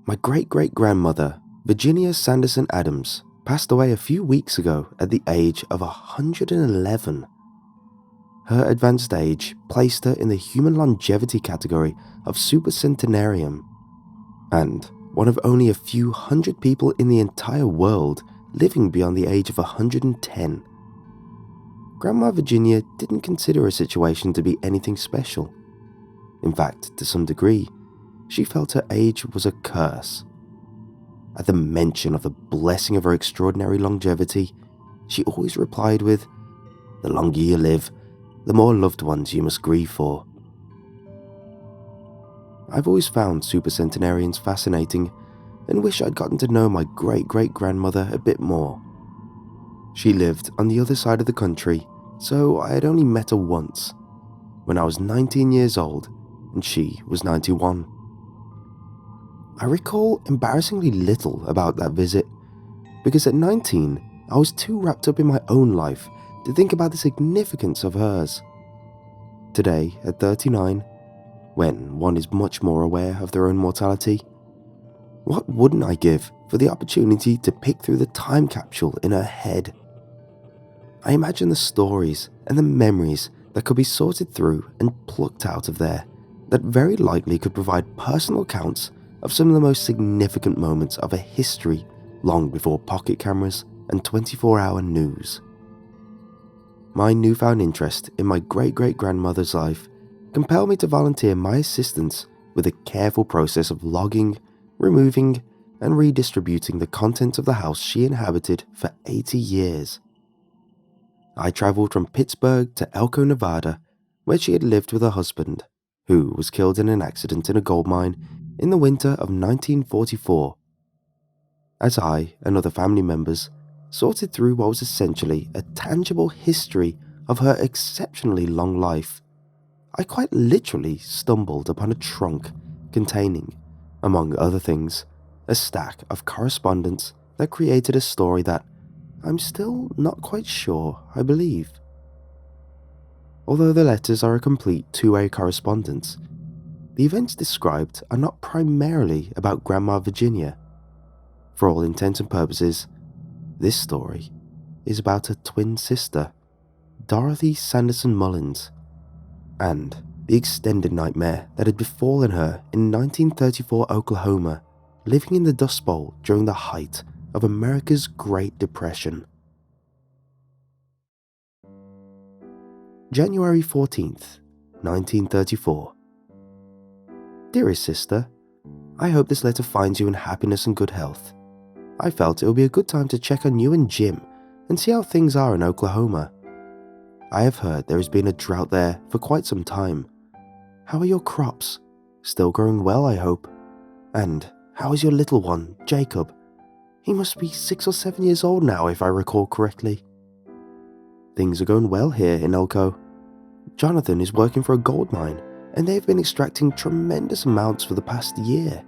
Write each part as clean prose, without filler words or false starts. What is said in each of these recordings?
My great-great-grandmother, Virginia Sanderson Adams, passed away a few weeks ago at the age of 111. Her advanced age placed her in the human longevity category of supercentenarian, and one of only a few hundred people in the entire world living beyond the age of 110. Grandma Virginia didn't consider her situation to be anything special. In fact, to some degree, she felt her age was a curse. At the mention of the blessing of her extraordinary longevity, she always replied with, "The longer you live, the more loved ones you must grieve for." I've always found supercentenarians fascinating and wish I'd gotten to know my great-great-grandmother a bit more. She lived on the other side of the country, so I had only met her once, when I was 19 years old and she was 91. I recall embarrassingly little about that visit, because at 19, I was too wrapped up in my own life to think about the significance of hers. Today, at 39, when one is much more aware of their own mortality, what wouldn't I give for the opportunity to pick through the time capsule in her head? I imagine the stories and the memories that could be sorted through and plucked out of there that very likely could provide personal accounts of some of the most significant moments of a history long before pocket cameras and 24-hour news. My newfound interest in my great-great-grandmother's life compelled me to volunteer my assistance with the careful process of logging, removing, and redistributing the contents of the house she inhabited for 80 years. I traveled from Pittsburgh to Elko, Nevada, where she had lived with her husband, who was killed in an accident in a gold mine in the winter of 1944. As I and other family members sorted through what was essentially a tangible history of her exceptionally long life, I quite literally stumbled upon a trunk containing, among other things, a stack of correspondence that created a story that I'm still not quite sure I believe. Although the letters are a complete two-way correspondence, the events described are not primarily about Grandma Virginia. For all intents and purposes, this story is about her twin sister, Dorothy Sanderson Mullins, and the extended nightmare that had befallen her in 1934 Oklahoma, living in the Dust Bowl during the height of America's Great Depression. January 14th, 1934. Dearest sister, I hope this letter finds you in happiness and good health. I felt it would be a good time to check on you and Jim and see how things are in Oklahoma. I have heard there has been a drought there for quite some time. How are your crops? Still growing well, I hope. And how is your little one, Jacob? He must be 6 or 7 years old now, if I recall correctly. Things are going well here in Elko. Jonathan is working for a gold mine, and they've been extracting tremendous amounts for the past year.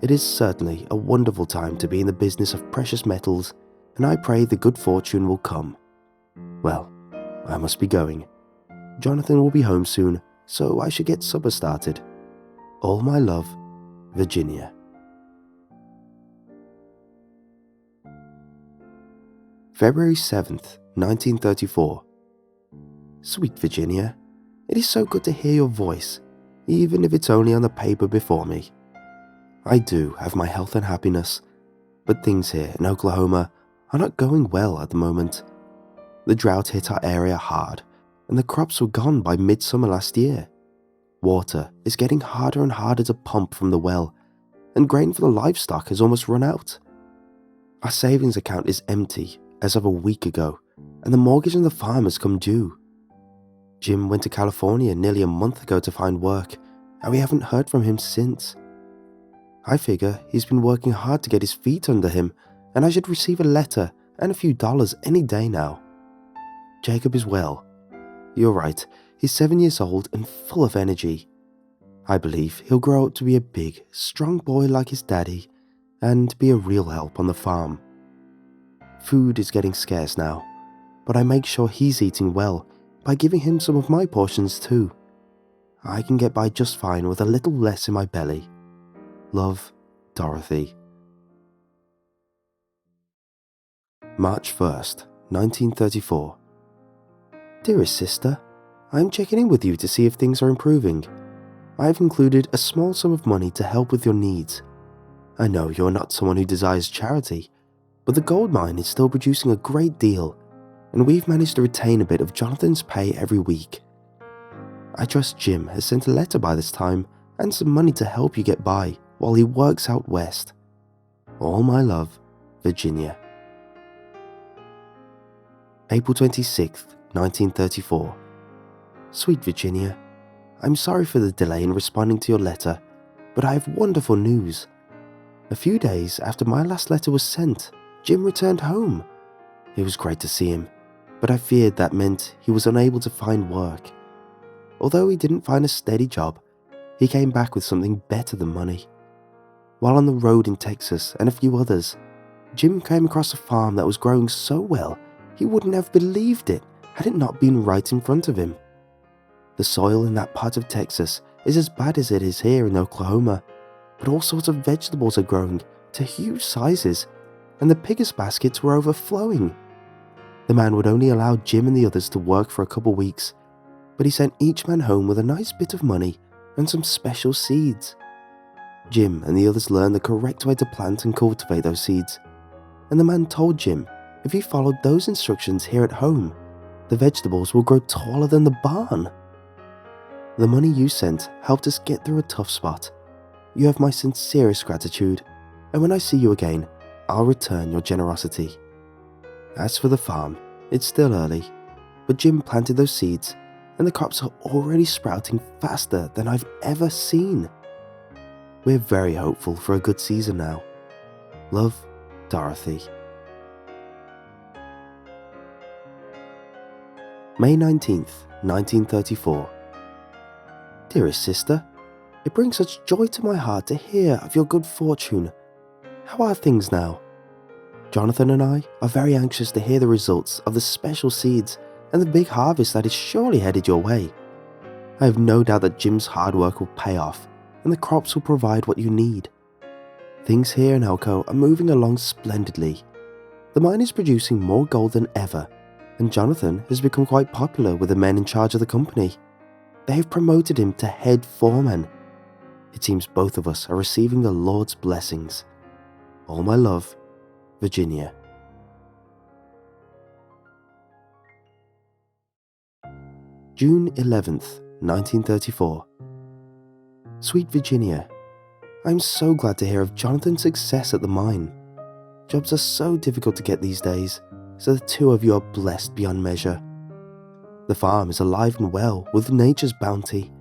It is certainly a wonderful time to be in the business of precious metals, and I pray the good fortune will come. Well, I must be going. Jonathan will be home soon, so I should get supper started. All my love, Virginia. February 7th, 1934. Sweet Virginia, it is so good to hear your voice, even if it's only on the paper before me. I do have my health and happiness, but things here in Oklahoma are not going well at the moment. The drought hit our area hard, and the crops were gone by midsummer last year. Water is getting harder and harder to pump from the well, and grain for the livestock has almost run out. Our savings account is empty as of a week ago, and the mortgage on the farm has come due. Jim went to California nearly a month ago to find work, and we haven't heard from him since. I figure he's been working hard to get his feet under him, and I should receive a letter and a few dollars any day now. Jacob is well. You're right, he's 7 years old and full of energy. I believe he'll grow up to be a big, strong boy like his daddy, and be a real help on the farm. Food is getting scarce now, but I make sure he's eating well by giving him some of my portions too. I can get by just fine with a little less in my belly. Love, Dorothy. March 1st, 1934. Dearest sister, I am checking in with you to see if things are improving. I have included a small sum of money to help with your needs. I know you are not someone who desires charity, but the gold mine is still producing a great deal, and we've managed to retain a bit of Jonathan's pay every week. I trust Jim has sent a letter by this time and some money to help you get by while he works out west. All my love, Virginia. April 26th, 1934. Sweet Virginia, I'm sorry for the delay in responding to your letter, but I have wonderful news. A few days after my last letter was sent, Jim returned home. It was great to see him, but I feared that meant he was unable to find work. Although he didn't find a steady job, he came back with something better than money. While on the road in Texas and a few others, Jim came across a farm that was growing so well he wouldn't have believed it had it not been right in front of him. The soil in that part of Texas is as bad as it is here in Oklahoma, but all sorts of vegetables are growing to huge sizes, and the pickers' baskets were overflowing. The man would only allow Jim and the others to work for a couple weeks, but he sent each man home with a nice bit of money and some special seeds. Jim and the others learned the correct way to plant and cultivate those seeds, and the man told Jim if he followed those instructions here at home, the vegetables will grow taller than the barn. The money you sent helped us get through a tough spot. You have my sincerest gratitude, and when I see you again, I'll return your generosity. As for the farm, it's still early, but Jim planted those seeds, and the crops are already sprouting faster than I've ever seen. We're very hopeful for a good season now. Love, Dorothy. May 19th, 1934. Dearest sister, it brings such joy to my heart to hear of your good fortune. How are things now? Jonathan and I are very anxious to hear the results of the special seeds and the big harvest that is surely headed your way. I have no doubt that Jim's hard work will pay off and the crops will provide what you need. Things here in Elko are moving along splendidly. The mine is producing more gold than ever, and Jonathan has become quite popular with the men in charge of the company. They have promoted him to head foreman. It seems both of us are receiving the Lord's blessings. All my love, Virginia. June 11th, 1934. Sweet Virginia, I'm so glad to hear of Jonathan's success at the mine. Jobs are so difficult to get these days, so the two of you are blessed beyond measure. The farm is alive and well with nature's bounty.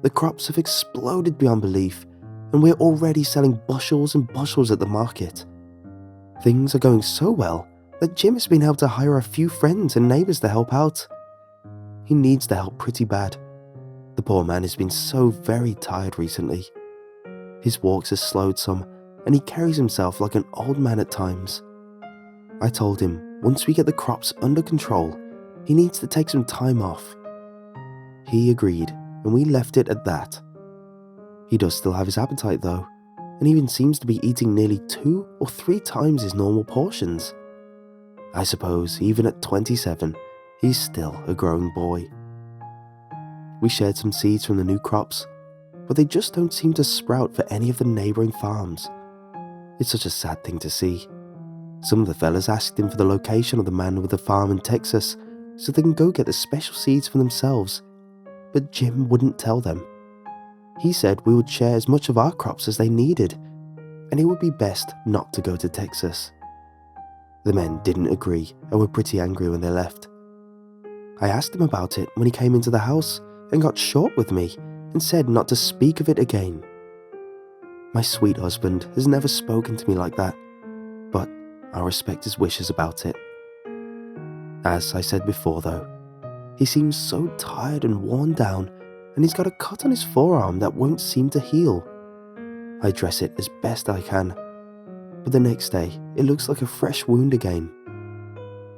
The crops have exploded beyond belief, and we're already selling bushels and bushels at the market. Things are going so well that Jim has been able to hire a few friends and neighbors to help out. He needs the help pretty bad. The poor man has been so very tired recently. His walks have slowed some, and he carries himself like an old man at times. I told him once we get the crops under control, he needs to take some time off. He agreed, and we left it at that. He does still have his appetite though, and even seems to be eating nearly 2 or 3 times his normal portions. I suppose even at 27, he's still a growing boy. We shared some seeds from the new crops, but they just don't seem to sprout for any of the neighbouring farms. It's such a sad thing to see. Some of the fellas asked him for the location of the man with the farm in Texas so they can go get the special seeds for themselves, but Jim wouldn't tell them. He said we would share as much of our crops as they needed, and it would be best not to go to Texas. The men didn't agree and were pretty angry when they left. I asked him about it when he came into the house and got short with me and said not to speak of it again. My sweet husband has never spoken to me like that, but I respect his wishes about it. As I said before though, he seems so tired and worn down, and he's got a cut on his forearm that won't seem to heal. I dress it as best I can, but the next day it looks like a fresh wound again.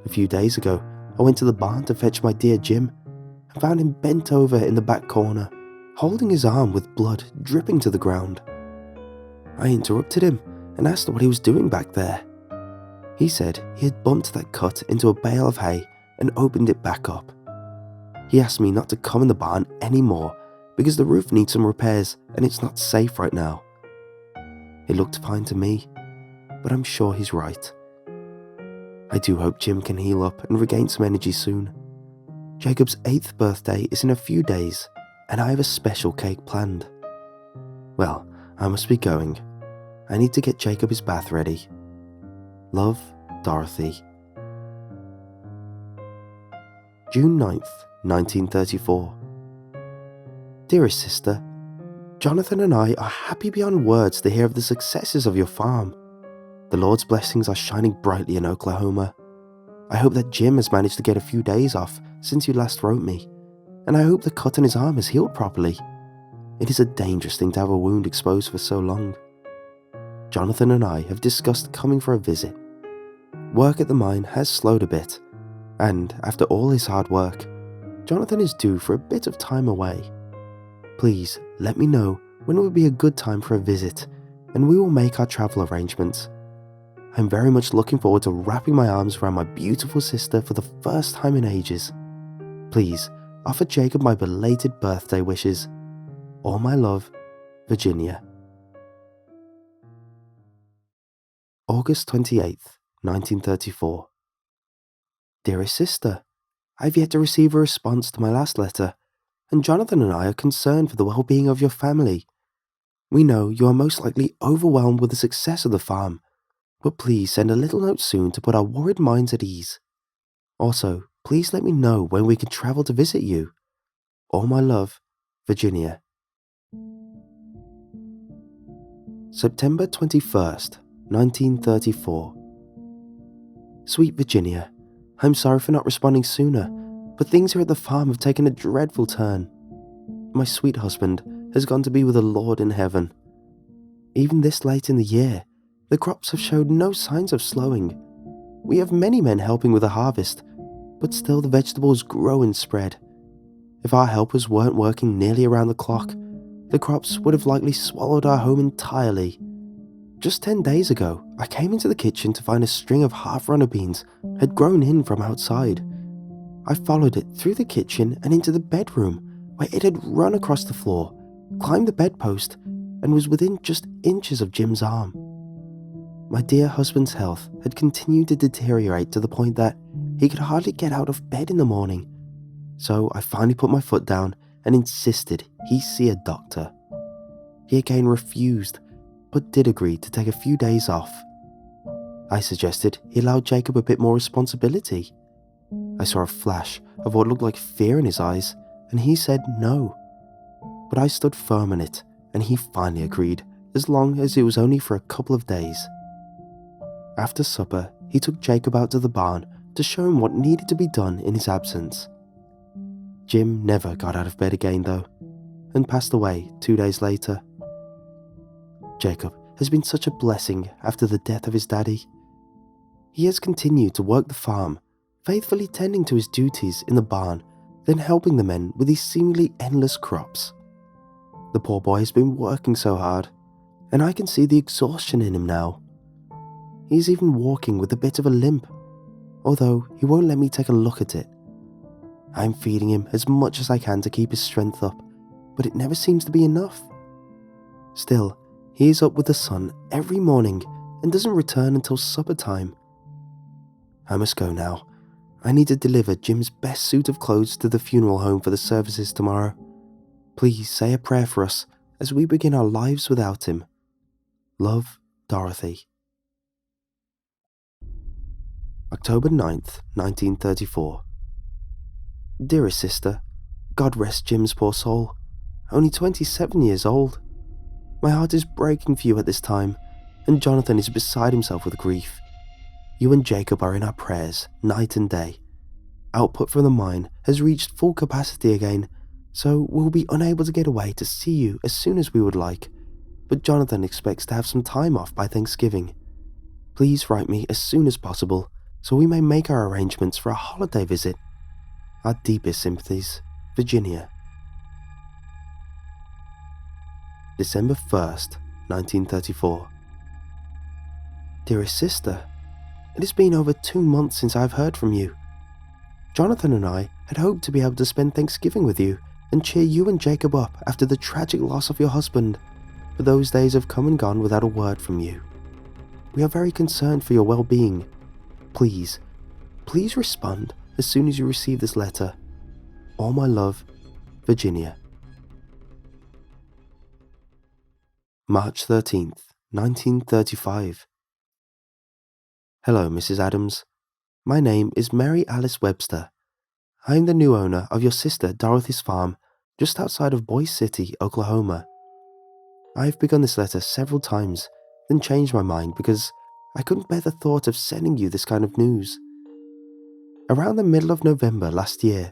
A few days ago, I went to the barn to fetch my dear Jim and found him bent over in the back corner, holding his arm with blood dripping to the ground. I interrupted him and asked what he was doing back there. He said he had bumped that cut into a bale of hay and opened it back up. He asked me not to come in the barn anymore because the roof needs some repairs and it's not safe right now. It looked fine to me, but I'm sure he's right. I do hope Jim can heal up and regain some energy soon. Jacob's 8th birthday is in a few days, and I have a special cake planned. Well, I must be going. I need to get Jacob his bath ready. Love, Dorothy. June 9th, 1934. Dearest sister, Jonathan and I are happy beyond words to hear of the successes of your farm. The Lord's blessings are shining brightly in Oklahoma. I hope that Jim has managed to get a few days off since you last wrote me, and I hope the cut in his arm has healed properly. It is a dangerous thing to have a wound exposed for so long. Jonathan and I have discussed coming for a visit. Work at the mine has slowed a bit, and after all his hard work, Jonathan is due for a bit of time away. Please let me know when it would be a good time for a visit, and we will make our travel arrangements. I'm very much looking forward to wrapping my arms around my beautiful sister for the first time in ages. Please offer Jacob my belated birthday wishes. All my love, Virginia. August 28th, 1934. Dearest sister, I've yet to receive a response to my last letter, and Jonathan and I are concerned for the well-being of your family. We know you are most likely overwhelmed with the success of the farm, but please send a little note soon to put our worried minds at ease. Also, please let me know when we can travel to visit you. All my love, Virginia. September 21st, 1934. Sweet Virginia, I'm sorry for not responding sooner, but things here at the farm have taken a dreadful turn. My sweet husband has gone to be with the Lord in heaven. Even this late in the year, the crops have showed no signs of slowing. We have many men helping with the harvest, but still the vegetables grow and spread. If our helpers weren't working nearly around the clock, the crops would have likely swallowed our home entirely. Just 10 days ago, I came into the kitchen to find a string of half-runner beans had grown in from outside. I followed it through the kitchen and into the bedroom, where it had run across the floor, climbed the bedpost, and was within just inches of Jim's arm. My dear husband's health had continued to deteriorate to the point that he could hardly get out of bed in the morning, so I finally put my foot down and insisted he see a doctor. He again refused, but did agree to take a few days off. I suggested he allow Jacob a bit more responsibility. I saw a flash of what looked like fear in his eyes, and he said no. But I stood firm on it, and he finally agreed, as long as it was only for a couple of days. After supper, he took Jacob out to the barn to show him what needed to be done in his absence. Jim never got out of bed again though, and passed away 2 days later. Jacob has been such a blessing after the death of his daddy. He has continued to work the farm, faithfully tending to his duties in the barn, then helping the men with these seemingly endless crops. The poor boy has been working so hard, and I can see the exhaustion in him now. He's even walking with a bit of a limp, although he won't let me take a look at it. I'm feeding him as much as I can to keep his strength up, but it never seems to be enough. Still, he is up with the sun every morning and doesn't return until supper time. I must go now. I need to deliver Jim's best suit of clothes to the funeral home for the services tomorrow. Please say a prayer for us as we begin our lives without him. Love, Dorothy. October 9th, 1934. Dearest sister, God rest Jim's poor soul. Only 27 years old. My heart is breaking for you at this time, and Jonathan is beside himself with grief. You and Jacob are in our prayers, night and day. Output from the mine has reached full capacity again, so we'll be unable to get away to see you as soon as we would like, but Jonathan expects to have some time off by Thanksgiving. Please write me as soon as possible, so we may make our arrangements for a holiday visit. Our deepest sympathies, Virginia. December 1st, 1934. Dearest sister, it has been over 2 months since I've heard from you. Jonathan and I had hoped to be able to spend Thanksgiving with you and cheer you and Jacob up after the tragic loss of your husband, but those days have come and gone without a word from you. We are very concerned for your well-being. Please respond as soon as you receive this letter. All my love, Virginia. March 13th, 1935. Hello, Mrs. Adams. My name is Mary Alice Webster. I am the new owner of your sister Dorothy's farm just outside of Boise City, Oklahoma. I have begun this letter several times, then changed my mind because I couldn't bear the thought of sending you this kind of news. Around the middle of November last year,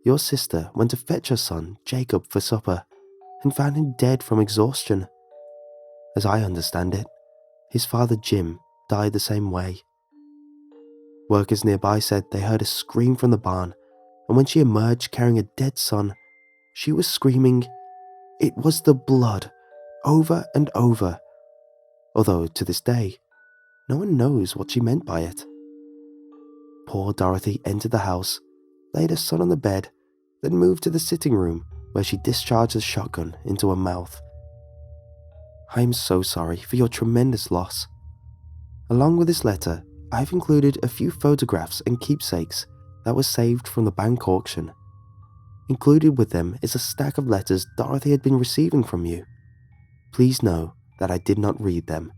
your sister went to fetch her son, Jacob, for supper and found him dead from exhaustion. As I understand it, his father, Jim, died the same way. Workers nearby said they heard a scream from the barn, and when she emerged carrying a dead son, she was screaming, "It was the blood," over and over, although to this day, no one knows what she meant by it. Poor Dorothy entered the house, laid her son on the bed, then moved to the sitting room where she discharged a shotgun into her mouth. I am so sorry for your tremendous loss. Along with this letter, I have included a few photographs and keepsakes that were saved from the bank auction. Included with them is a stack of letters Dorothy had been receiving from you. Please know that I did not read them.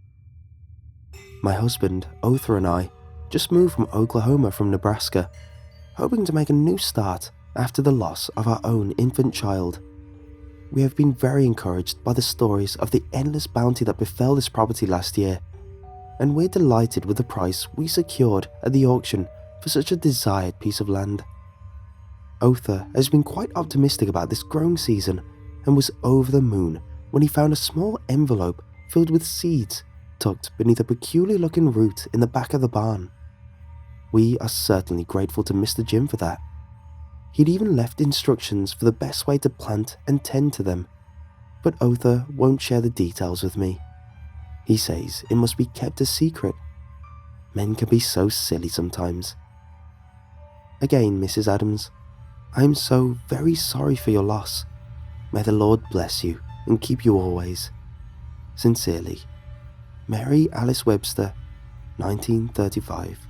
My husband, Otha, and I just moved from Oklahoma from Nebraska, hoping to make a new start after the loss of our own infant child. We have been very encouraged by the stories of the endless bounty that befell this property last year, and we're delighted with the price we secured at the auction for such a desired piece of land. Otha has been quite optimistic about this growing season and was over the moon when he found a small envelope filled with seeds tucked beneath a peculiar looking root in the back of the barn. We are certainly grateful to Mr. Jim for that. He'd even left instructions for the best way to plant and tend to them, but Otha won't share the details with me. He says it must be kept a secret. Men can be so silly sometimes. Again, Mrs. Adams, I am so very sorry for your loss. May the Lord bless you and keep you always. Sincerely, Mary Alice Webster, 1935.